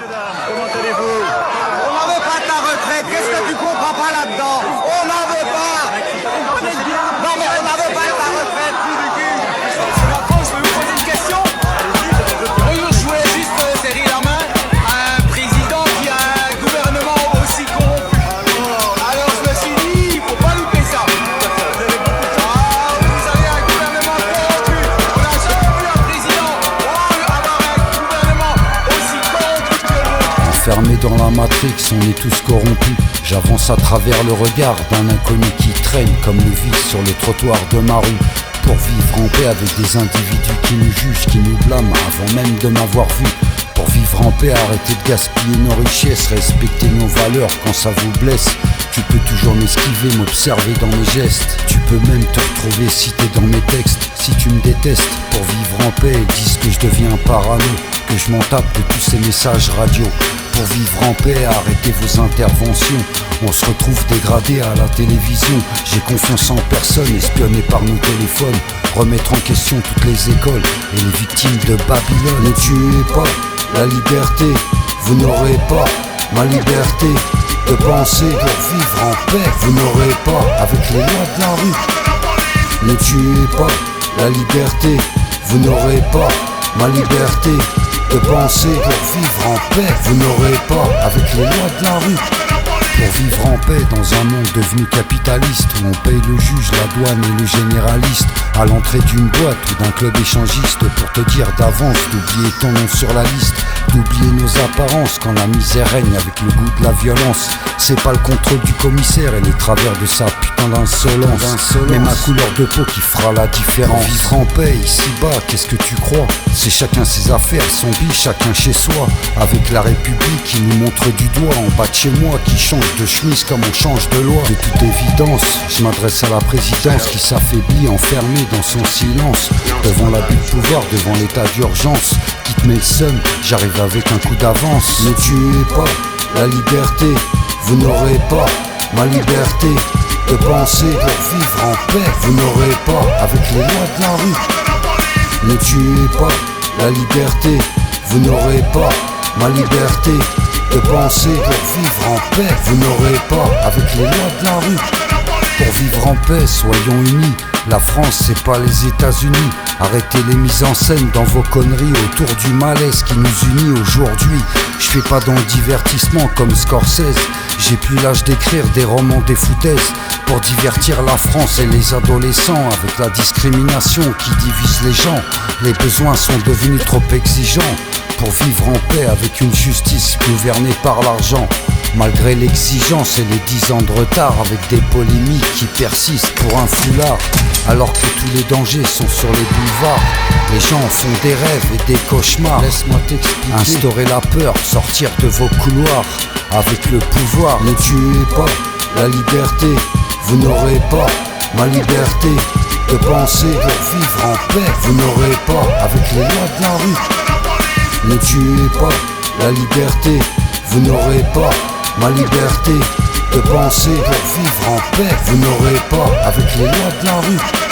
Comment allez-vous? On n'en veut pas de ta retraite, qu'est-ce que tu comprends pas là-dedans? On n'en veut pas. Non mais on n'en veut pas de ta retraite. Macron, je peux vous poser une question? Oui, je voulais juste serrer la main à un président qui a un gouvernement aussi corrompu. Alors je me suis dit, il faut pas louper ça. Vous avez un gouvernement corrompu. On n'a jamais vu un président avoir un gouvernement aussi corrompu que le vôtre. Enfermé dans la matrix, on est tous corrompus. J'avance à travers le regard d'un inconnu qui traîne comme le vice sur le trottoir de ma rue. Pour vivre en paix avec des individus qui nous jugent, qui nous blâment avant même de m'avoir vu. Pour vivre en paix, arrêter de gaspiller nos richesses, respecter nos valeurs quand ça vous blesse. Tu peux toujours m'esquiver, m'observer dans mes gestes. Tu peux même te retrouver cité dans mes textes. Si tu me détestes, pour vivre en paix, ils disent que je deviens parano, que je m'en tape de tous ces messages radio. Pour vivre en paix, arrêtez vos interventions. On se retrouve dégradé à la télévision. J'ai confiance en personne, espionné par nos téléphones. Remettre en question toutes les écoles et les victimes de Babylone. Ne tuez pas la liberté, vous n'aurez pas ma liberté de penser pour vivre en paix. Vous n'aurez pas avec les lois de la rue. Ne tuez pas la liberté, vous n'aurez pas ma liberté de penser pour vivre en paix. Vous n'aurez pas avec les lois de la rue. Pour vivre en paix dans un monde devenu capitaliste, où on paye le juge, la douane et le généraliste à l'entrée d'une boîte ou d'un club échangiste, pour te dire d'avance d'oublier ton nom sur la liste, d'oublier nos apparences quand la misère règne avec le goût de la violence. C'est pas le contrôle du commissaire et les travers de sa putain d'insolence, mais ma couleur de peau qui fera la différence. Vivre en paix ici-bas, qu'est-ce que tu crois? C'est chacun ses affaires, son vie, chacun chez soi. Avec la République qui nous montre du doigt en bas de chez moi, qui change de chemise comme on change de loi. De toute évidence, je m'adresse à la présidence qui s'affaiblit, enfermée dans son silence, devant l'abus de pouvoir, devant l'état d'urgence qui te met le seum. J'arrive avec un coup d'avance. Ne tuez pas la liberté, vous n'aurez pas ma liberté de penser pour vivre en paix. Vous n'aurez pas avec les lois de la rue. Ne tuez pas la liberté, vous n'aurez pas ma liberté de penser pour vivre en paix. Vous n'aurez pas avec les lois de la rue. Pour vivre en paix, soyons unis. La France, c'est pas les États-Unis. Arrêtez les mises en scène dans vos conneries autour du malaise qui nous unit aujourd'hui. Je fais pas dans le divertissement comme Scorsese. J'ai plus l'âge d'écrire des romans, des foutaises pour divertir la France et les adolescents. Avec la discrimination qui divise les gens, les besoins sont devenus trop exigeants. Pour vivre en paix avec une justice gouvernée par l'argent, malgré l'exigence et les 10 ans de retard, avec des polémiques qui persistent pour un foulard. Alors que tous les dangers sont sur les boulevards, les gens font des rêves et des cauchemars. Laisse-moi t'expliquer. Instaurer la peur, sortir de vos couloirs avec le pouvoir. Ne tuez pas la liberté, vous n'aurez pas ma liberté de penser pour vivre en paix. Vous n'aurez pas avec les lois de la rue. Ne tuez pas la liberté, vous n'aurez pas ma liberté de penser pour vivre en paix. Vous n'aurez pas avec les lois de la rue.